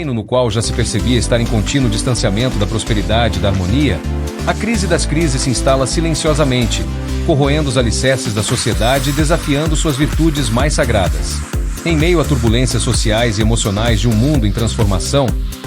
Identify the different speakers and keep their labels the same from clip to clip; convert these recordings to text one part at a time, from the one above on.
Speaker 1: No qual já se percebia estar em contínuo distanciamento da prosperidade e da harmonia, a crise das crises se instala silenciosamente, corroendo os alicerces da sociedade e desafiando suas virtudes mais sagradas. Em meio a turbulências sociais e emocionais de um mundo em transformação,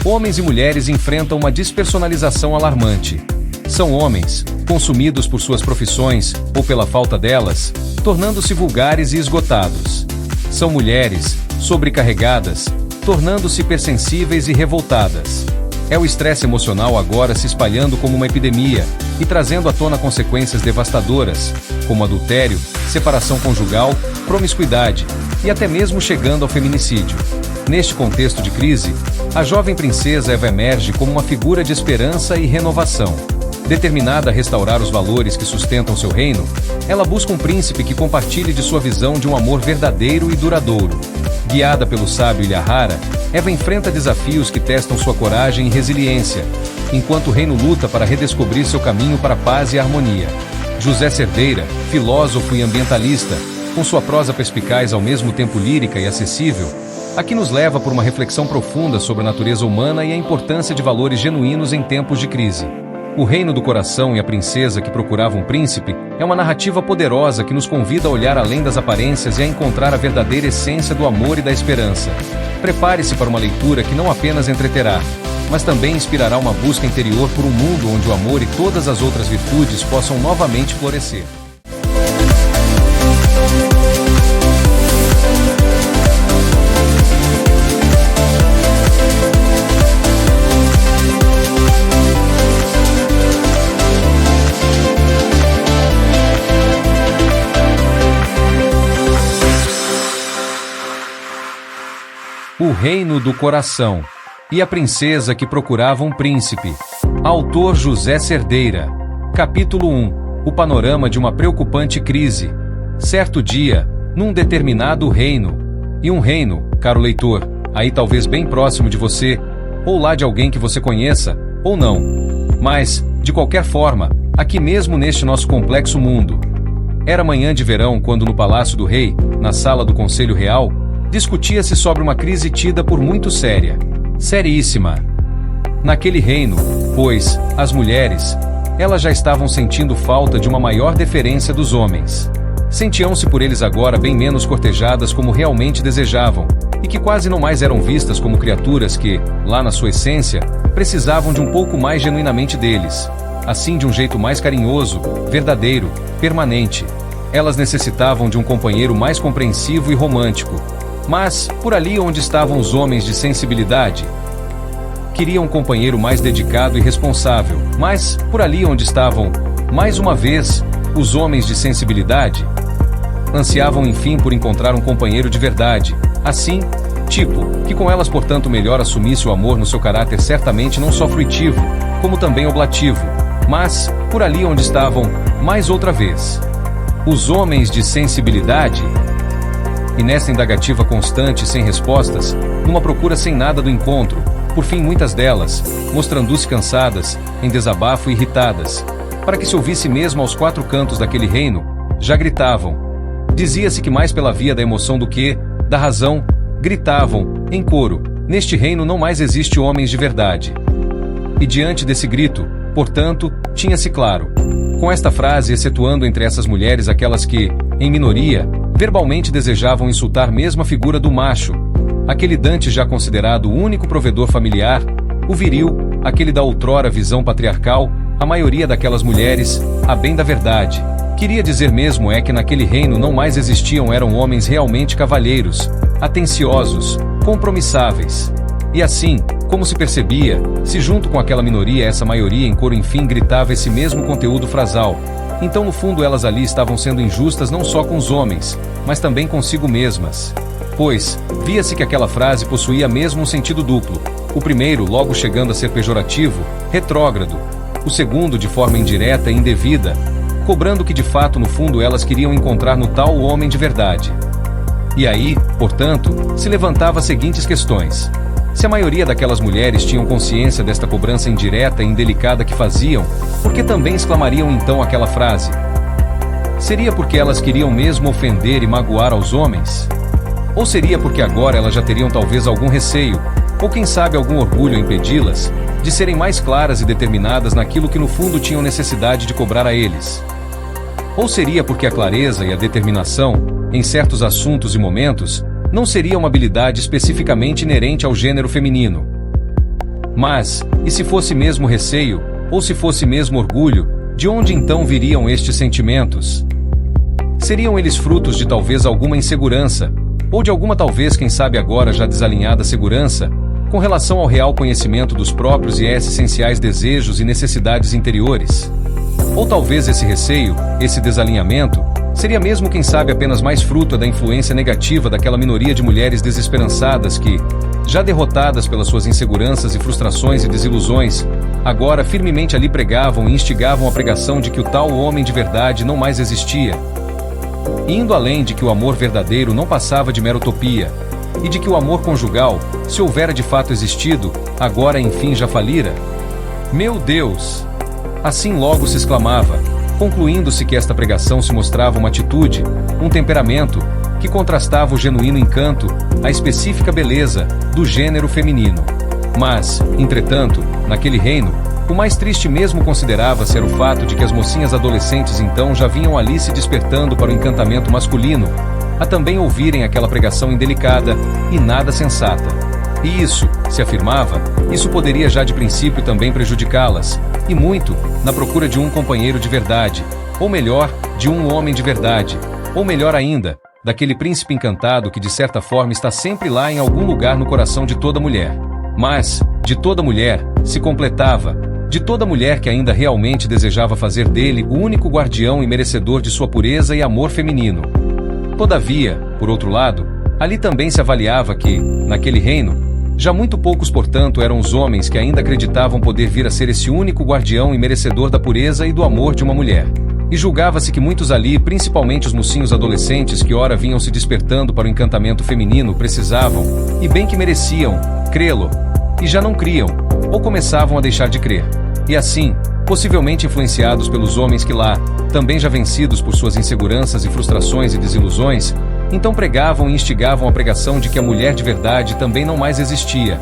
Speaker 1: homens e mulheres enfrentam uma despersonalização alarmante. São homens, consumidos por suas profissões ou pela falta delas, tornando-se vulgares e esgotados. São mulheres, sobrecarregadas, tornando-se hipersensíveis e revoltadas. É o estresse emocional agora se espalhando como uma epidemia e trazendo à tona consequências devastadoras, como adultério, separação conjugal, promiscuidade e até mesmo chegando ao feminicídio. Neste contexto de crise, a jovem princesa Eva emerge como uma figura de esperança e renovação. Determinada a restaurar os valores que sustentam seu reino, ela busca um príncipe que compartilhe de sua visão de um amor verdadeiro e duradouro. Guiada pelo sábio Ilhahara, Eva enfrenta desafios que testam sua coragem e resiliência, enquanto o reino luta para redescobrir seu caminho para a paz e a harmonia. José Cerdeira, filósofo e ambientalista, com sua prosa perspicaz ao mesmo tempo lírica e acessível, aqui nos leva por uma reflexão profunda sobre a natureza humana e a importância de valores genuínos em tempos de crise. O Reino do Coração e a Princesa que Procurava um Príncipe é uma narrativa poderosa que nos convida a olhar além das aparências e a encontrar a verdadeira essência do amor e da esperança. Prepare-se para uma leitura que não apenas entreterá, mas também inspirará uma busca interior por um mundo onde o amor e todas as outras virtudes possam novamente florescer. O Reino do Coração e a Princesa que Procurava um Príncipe. Autor José Cerdeira. Capítulo 1. O panorama de uma preocupante crise. Certo dia, num determinado reino. E um reino, caro leitor, aí talvez bem próximo de você, ou lá de alguém que você conheça, ou não. Mas, de qualquer forma, aqui mesmo neste nosso complexo mundo. Era manhã de verão quando no Palácio do Rei, na sala do Conselho Real, discutia-se sobre uma crise tida por muito séria. Seríssima. Naquele reino, pois, as mulheres, elas já estavam sentindo falta de uma maior deferência dos homens. Sentiam-se por eles agora bem menos cortejadas como realmente desejavam, e que quase não mais eram vistas como criaturas que, lá na sua essência, precisavam de um pouco mais genuinamente deles. Assim de um jeito mais carinhoso, verdadeiro, permanente. Elas necessitavam de um companheiro mais compreensivo e romântico. Mas, por ali onde estavam os homens de sensibilidade, queriam um companheiro mais dedicado e responsável. Mas, por ali onde estavam, mais uma vez, os homens de sensibilidade, ansiavam enfim por encontrar um companheiro de verdade. Assim, que com elas portanto melhor assumisse o amor no seu caráter certamente não só fruitivo, como também oblativo. Mas, por ali onde estavam, mais outra vez, os homens de sensibilidade. E nessa indagativa constante sem respostas, numa procura sem nada do encontro, por fim muitas delas, mostrando-se cansadas, em desabafo e irritadas, para que se ouvisse mesmo aos quatro cantos daquele reino, já gritavam. Dizia-se que mais pela via da emoção do que, da razão, gritavam, em coro, neste reino não mais existe homens de verdade. E diante desse grito, portanto, tinha-se claro, com esta frase excetuando entre essas mulheres aquelas que, em minoria, verbalmente desejavam insultar mesmo a figura do macho, aquele dantes já considerado o único provedor familiar, o viril, aquele da outrora visão patriarcal, a maioria daquelas mulheres, a bem da verdade, queria dizer mesmo é que naquele reino não mais existiam eram homens realmente cavalheiros, atenciosos, compromissáveis. E assim, como se percebia, se junto com aquela minoria essa maioria em coro enfim gritava esse mesmo conteúdo frasal, então no fundo elas ali estavam sendo injustas não só com os homens, mas também consigo mesmas. Pois, via-se que aquela frase possuía mesmo um sentido duplo, o primeiro logo chegando a ser pejorativo, retrógrado, o segundo de forma indireta e indevida, cobrando que de fato no fundo elas queriam encontrar no tal o homem de verdade. E aí, portanto, se levantava as seguintes questões. Se a maioria daquelas mulheres tinham consciência desta cobrança indireta e indelicada que faziam, por que também exclamariam então aquela frase? Seria porque elas queriam mesmo ofender e magoar aos homens? Ou seria porque agora elas já teriam talvez algum receio, ou quem sabe algum orgulho a impedi-las, de serem mais claras e determinadas naquilo que no fundo tinham necessidade de cobrar a eles? Ou seria porque a clareza e a determinação, em certos assuntos e momentos, não seria uma habilidade especificamente inerente ao gênero feminino? Mas, e se fosse mesmo receio, ou se fosse mesmo orgulho, de onde então viriam estes sentimentos? Seriam eles frutos de talvez alguma insegurança, ou de alguma talvez quem sabe agora já desalinhada segurança, com relação ao real conhecimento dos próprios e essenciais desejos e necessidades interiores? Ou talvez esse receio, esse desalinhamento, seria mesmo quem sabe apenas mais fruto da influência negativa daquela minoria de mulheres desesperançadas que, já derrotadas pelas suas inseguranças e frustrações e desilusões, agora firmemente ali pregavam e instigavam a pregação de que o tal homem de verdade não mais existia, indo além de que o amor verdadeiro não passava de mera utopia, e de que o amor conjugal, se houvera de fato existido, agora enfim já falira? Meu Deus! Assim logo se exclamava, concluindo-se que esta pregação se mostrava uma atitude, um temperamento, que contrastava o genuíno encanto, a específica beleza, do gênero feminino. Mas, entretanto, naquele reino, o mais triste mesmo considerava ser o fato de que as mocinhas adolescentes então já vinham ali se despertando para o encantamento masculino, a também ouvirem aquela pregação indelicada e nada sensata. E isso, se afirmava, isso poderia já de princípio também prejudicá-las, e muito, na procura de um companheiro de verdade, ou melhor, de um homem de verdade, ou melhor ainda, daquele príncipe encantado que de certa forma está sempre lá em algum lugar no coração de toda mulher. Mas, de toda mulher, se completava, de toda mulher que ainda realmente desejava fazer dele o único guardião e merecedor de sua pureza e amor feminino. Todavia, por outro lado, ali também se avaliava que, naquele reino, já muito poucos portanto eram os homens que ainda acreditavam poder vir a ser esse único guardião e merecedor da pureza e do amor de uma mulher. E julgava-se que muitos ali, principalmente os mocinhos adolescentes que ora vinham se despertando para o encantamento feminino, precisavam, e bem que mereciam, crê-lo, e já não criam, ou começavam a deixar de crer. E assim, possivelmente influenciados pelos homens que lá, também já vencidos por suas inseguranças e frustrações e desilusões, então pregavam e instigavam a pregação de que a mulher de verdade também não mais existia.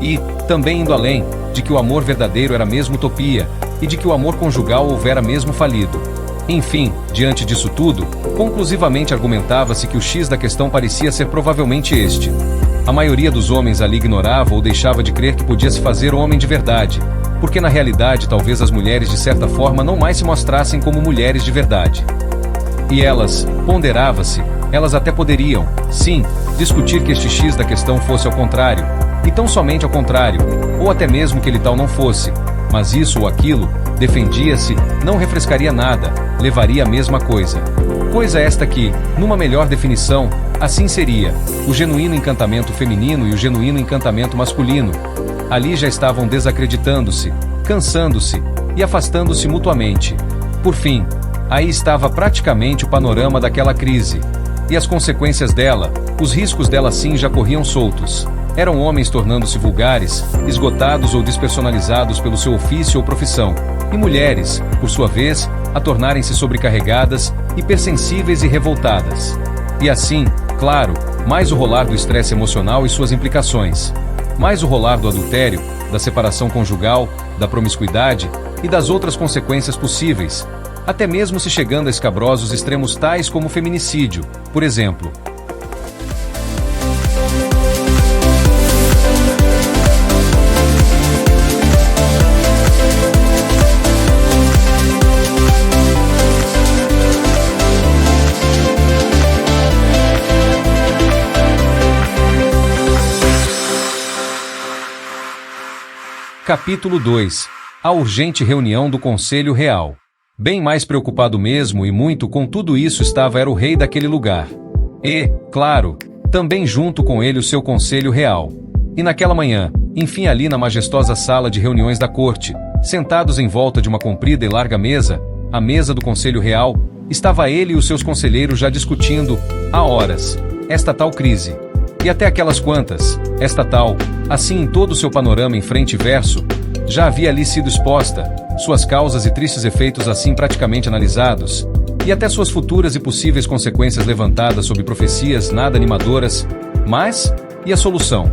Speaker 1: E, também indo além, de que o amor verdadeiro era mesmo utopia, e de que o amor conjugal houvera mesmo falido. Enfim, diante disso tudo, conclusivamente argumentava-se que o X da questão parecia ser provavelmente este. A maioria dos homens ali ignorava ou deixava de crer que podia se fazer homem de verdade, porque na realidade talvez as mulheres de certa forma não mais se mostrassem como mulheres de verdade. E elas, ponderava-se, elas até poderiam, sim, discutir que este X da questão fosse ao contrário, e tão somente ao contrário, ou até mesmo que ele tal não fosse, mas isso ou aquilo, defendia-se, não refrescaria nada, levaria a mesma coisa. Coisa esta que, numa melhor definição, assim seria, o genuíno encantamento feminino e o genuíno encantamento masculino. Ali já estavam desacreditando-se, cansando-se e afastando-se mutuamente. Por fim, aí estava praticamente o panorama daquela crise. E as consequências dela, os riscos dela sim já corriam soltos. Eram homens tornando-se vulgares, esgotados ou despersonalizados pelo seu ofício ou profissão, e mulheres, por sua vez, a tornarem-se sobrecarregadas, hipersensíveis e revoltadas. E assim, claro, mais o rolar do estresse emocional e suas implicações. Mais o rolar do adultério, da separação conjugal, da promiscuidade e das outras consequências possíveis, até mesmo se chegando a escabrosos extremos tais como o feminicídio, por exemplo. Capítulo 2. A urgente reunião do Conselho Real. Bem mais preocupado mesmo e muito com tudo isso estava era o rei daquele lugar. E, claro, também junto com ele o seu Conselho Real. E naquela manhã, enfim ali na majestosa sala de reuniões da corte, sentados em volta de uma comprida e larga mesa, à mesa do Conselho Real, estava ele e os seus conselheiros já discutindo, há horas, esta tal crise. E até aquelas quantas, esta tal, assim em todo o seu panorama em frente e verso, já havia ali sido exposta, suas causas e tristes efeitos assim praticamente analisados, e até suas futuras e possíveis consequências levantadas sob profecias nada animadoras, mas, e a solução?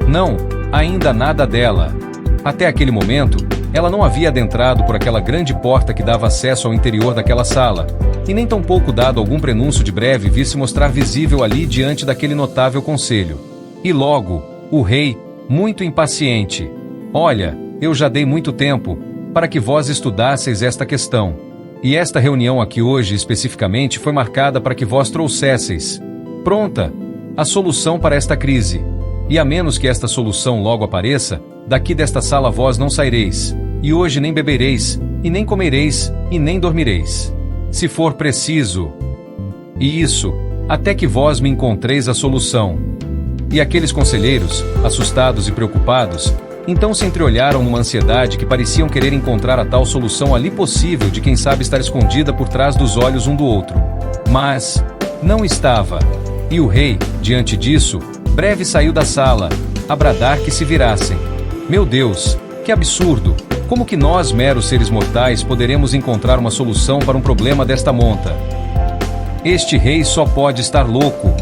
Speaker 1: Não, ainda nada dela. Até aquele momento, ela não havia adentrado por aquela grande porta que dava acesso ao interior daquela sala, e nem tampouco dado algum prenúncio de breve vir se mostrar visível ali diante daquele notável conselho. E logo, o rei, muito impaciente: olha, eu já dei muito tempo, para que vós estudasseis esta questão. E esta reunião aqui hoje especificamente foi marcada para que vós trouxesseis, pronta, a solução para esta crise. E a menos que esta solução logo apareça, daqui desta sala vós não saireis, e hoje nem bebereis, e nem comereis, e nem dormireis. Se for preciso. E isso, até que vós me encontreis a solução. E aqueles conselheiros, assustados e preocupados, então se entreolharam numa ansiedade que pareciam querer encontrar a tal solução ali possível de quem sabe estar escondida por trás dos olhos um do outro. Mas não estava. E o rei, diante disso, breve saiu da sala, a bradar que se virassem. Meu Deus, que absurdo! Como que nós, meros seres mortais, poderemos encontrar uma solução para um problema desta monta? Este rei só pode estar louco.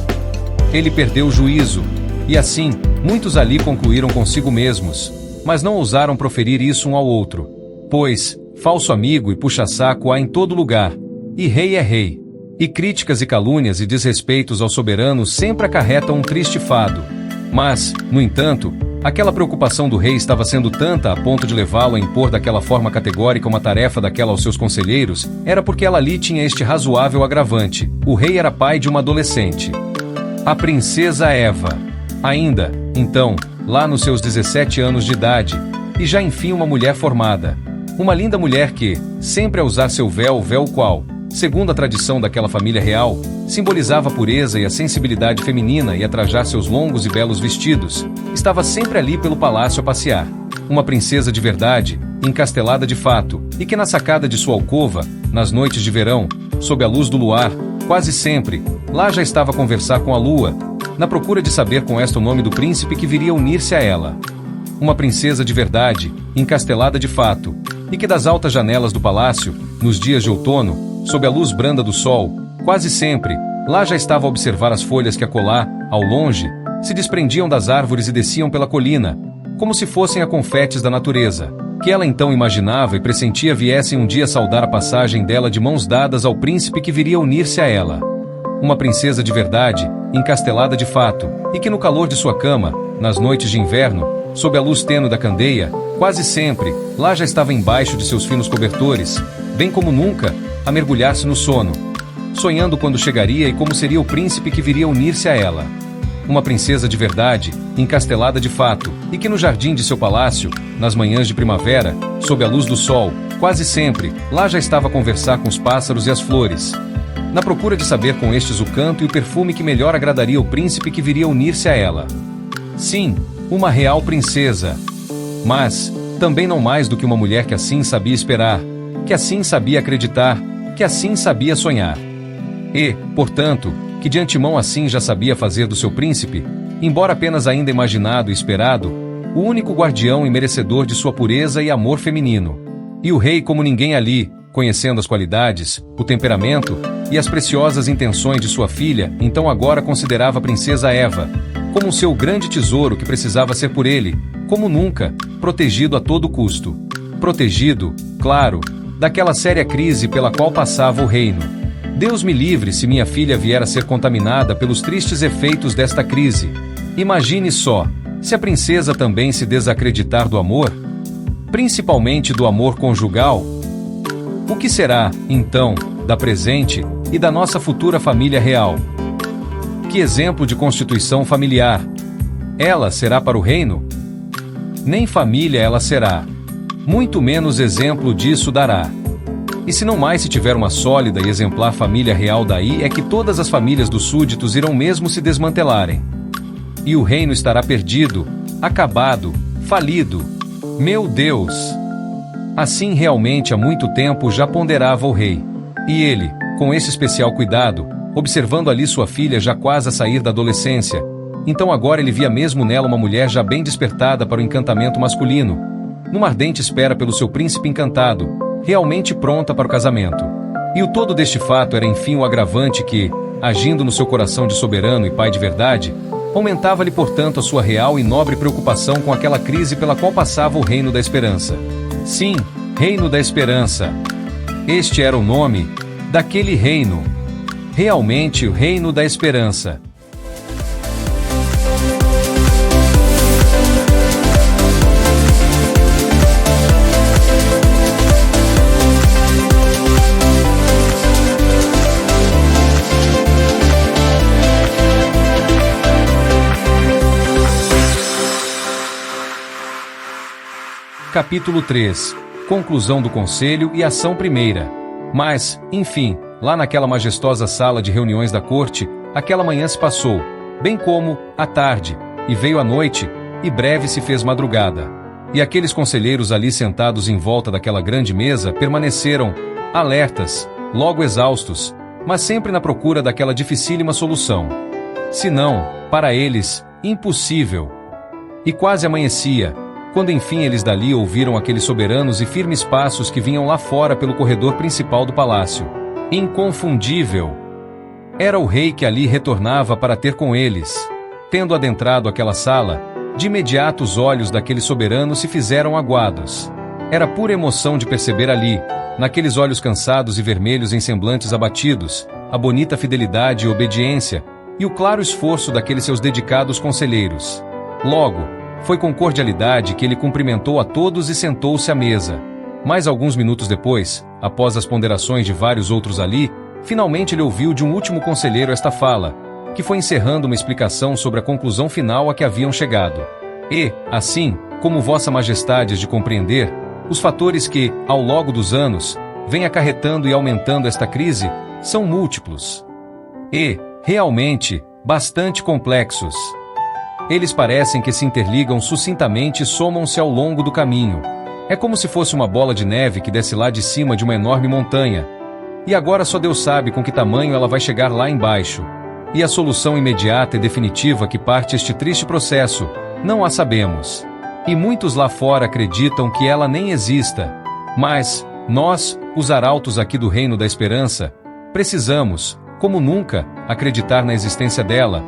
Speaker 1: Ele perdeu o juízo. E assim, muitos ali concluíram consigo mesmos, mas não ousaram proferir isso um ao outro. Pois, falso amigo e puxa-saco há em todo lugar, e rei é rei. E críticas e calúnias e desrespeitos ao soberano sempre acarretam um triste fado. Mas, no entanto, aquela preocupação do rei estava sendo tanta a ponto de levá-lo a impor daquela forma categórica uma tarefa daquela aos seus conselheiros, era porque ela ali tinha este razoável agravante: o rei era pai de uma adolescente, a princesa Eva. Ainda, então, lá nos seus 17 anos de idade, e já enfim uma mulher formada. Uma linda mulher que, sempre a usar seu véu, véu qual, segundo a tradição daquela família real, simbolizava a pureza e a sensibilidade feminina, e a trajar seus longos e belos vestidos, estava sempre ali pelo palácio a passear. Uma princesa de verdade, encastelada de fato, e que na sacada de sua alcova, nas noites de verão, sob a luz do luar, quase sempre, lá já estava a conversar com a lua, na procura de saber com esta o nome do príncipe que viria unir-se a ela. Uma princesa de verdade, encastelada de fato, e que das altas janelas do palácio, nos dias de outono, sob a luz branda do sol, quase sempre, lá já estava a observar as folhas que acolá, ao longe, se desprendiam das árvores e desciam pela colina, como se fossem a confetes da natureza, que ela então imaginava e pressentia viessem um dia saudar a passagem dela de mãos dadas ao príncipe que viria unir-se a ela. Uma princesa de verdade, encastelada de fato, e que no calor de sua cama, nas noites de inverno, sob a luz tênue da candeia, quase sempre, lá já estava embaixo de seus finos cobertores, bem como nunca, a mergulhar-se no sono, sonhando quando chegaria e como seria o príncipe que viria unir-se a ela. Uma princesa de verdade, encastelada de fato, e que no jardim de seu palácio, nas manhãs de primavera, sob a luz do sol, quase sempre, lá já estava a conversar com os pássaros e as flores, na procura de saber com estes o canto e o perfume que melhor agradaria o príncipe que viria unir-se a ela. Sim, uma real princesa. Mas, também não mais do que uma mulher que assim sabia esperar, que assim sabia acreditar, que assim sabia sonhar. E, portanto, que de antemão assim já sabia fazer do seu príncipe, embora apenas ainda imaginado e esperado, o único guardião e merecedor de sua pureza e amor feminino. E o rei como ninguém ali, conhecendo as qualidades, o temperamento e as preciosas intenções de sua filha, então agora considerava a princesa Eva como um seu grande tesouro que precisava ser por ele, como nunca, protegido a todo custo. Protegido, claro, daquela séria crise pela qual passava o reino. Deus me livre se minha filha vier a ser contaminada pelos tristes efeitos desta crise. Imagine só, se a princesa também se desacreditar do amor, principalmente do amor conjugal, o que será, então, da presente e da nossa futura família real? Que exemplo de constituição familiar! Ela será para o reino? Nem família ela será. Muito menos exemplo disso dará. E se não mais se tiver uma sólida e exemplar família real daí, é que todas as famílias dos súditos irão mesmo se desmantelarem. E o reino estará perdido, acabado, falido. Meu Deus! Assim realmente há muito tempo já ponderava o rei. E ele, com esse especial cuidado, observando ali sua filha já quase a sair da adolescência, então agora ele via mesmo nela uma mulher já bem despertada para o encantamento masculino, numa ardente espera pelo seu príncipe encantado, realmente pronta para o casamento. E o todo deste fato era enfim o agravante que, agindo no seu coração de soberano e pai de verdade, aumentava-lhe portanto a sua real e nobre preocupação com aquela crise pela qual passava o Reino da Esperança. Sim, Reino da Esperança. Este era o nome daquele reino. Realmente o Reino da Esperança. Capítulo 3. Conclusão do conselho e ação primeira. Mas, enfim, lá naquela majestosa sala de reuniões da corte, aquela manhã se passou, bem como a tarde, e veio a noite, e breve se fez madrugada. E aqueles conselheiros ali sentados em volta daquela grande mesa permaneceram, alertas, logo exaustos, mas sempre na procura daquela dificílima solução. Se não, para eles, impossível. E quase amanhecia, quando enfim eles dali ouviram aqueles soberanos e firmes passos que vinham lá fora pelo corredor principal do palácio. Inconfundível! Era o rei que ali retornava para ter com eles. Tendo adentrado aquela sala, de imediato os olhos daqueles soberanos se fizeram aguados. Era pura emoção de perceber ali, naqueles olhos cansados e vermelhos em semblantes abatidos, a bonita fidelidade e obediência, e o claro esforço daqueles seus dedicados conselheiros. Logo, foi com cordialidade que ele cumprimentou a todos e sentou-se à mesa. Mas alguns minutos depois, após as ponderações de vários outros ali, finalmente ele ouviu de um último conselheiro esta fala, que foi encerrando uma explicação sobre a conclusão final a que haviam chegado. E, assim, como Vossa Majestade de compreender, os fatores que, ao longo dos anos, vêm acarretando e aumentando esta crise, são múltiplos. E, realmente, bastante complexos. Eles parecem que se interligam sucintamente e somam-se ao longo do caminho. É como se fosse uma bola de neve que desce lá de cima de uma enorme montanha. E agora só Deus sabe com que tamanho ela vai chegar lá embaixo. E a solução imediata e definitiva que parte este triste processo, não a sabemos. E muitos lá fora acreditam que ela nem exista. Mas, nós, os arautos aqui do Reino da Esperança, precisamos, como nunca, acreditar na existência dela,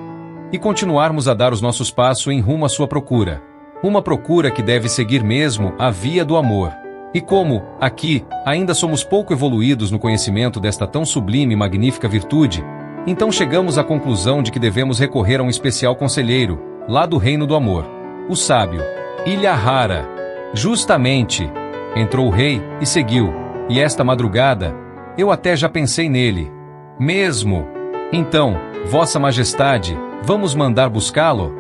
Speaker 1: e continuarmos a dar os nossos passos em rumo à sua procura. Uma procura que deve seguir mesmo a via do amor. E como, aqui, ainda somos pouco evoluídos no conhecimento desta tão sublime e magnífica virtude, então chegamos à conclusão de que devemos recorrer a um especial conselheiro, lá do Reino do Amor, o sábio, Ilhahara. Justamente, entrou o rei e seguiu, e esta madrugada, eu até já pensei nele. Mesmo. Então, Vossa Majestade, vamos mandar buscá-lo?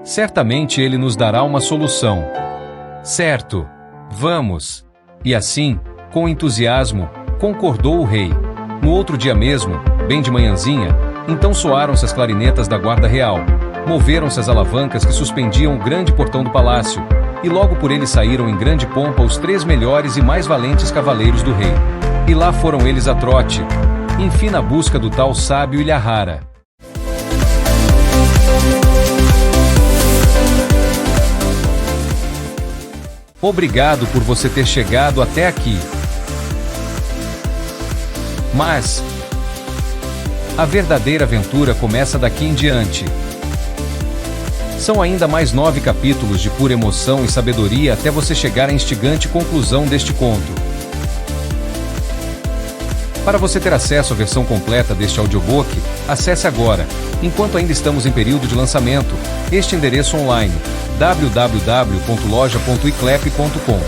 Speaker 1: Certamente ele nos dará uma solução. Certo, vamos. E assim, com entusiasmo, concordou o rei. No outro dia mesmo, bem de manhãzinha, então soaram-se as clarinetas da guarda real, moveram-se as alavancas que suspendiam o grande portão do palácio, e logo por ele saíram em grande pompa os 3 melhores e mais valentes cavaleiros do rei. E lá foram eles a trote, enfim na busca do tal sábio Ilhahara. Obrigado por você ter chegado até aqui. Mas a verdadeira aventura começa daqui em diante. São ainda mais 9 capítulos de pura emoção e sabedoria até você chegar à instigante conclusão deste conto. Para você ter acesso à versão completa deste audiobook, acesse agora, enquanto ainda estamos em período de lançamento, este endereço online, www.loja.iclep.com.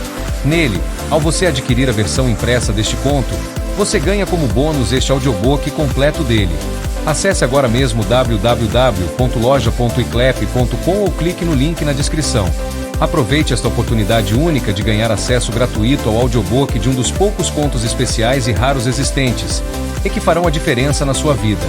Speaker 1: Nele, ao você adquirir a versão impressa deste conto, você ganha como bônus este audiobook completo dele. Acesse agora mesmo www.loja.iclep.com ou clique no link na descrição. Aproveite esta oportunidade única de ganhar acesso gratuito ao audiobook de um dos poucos contos especiais e raros existentes, e que farão a diferença na sua vida.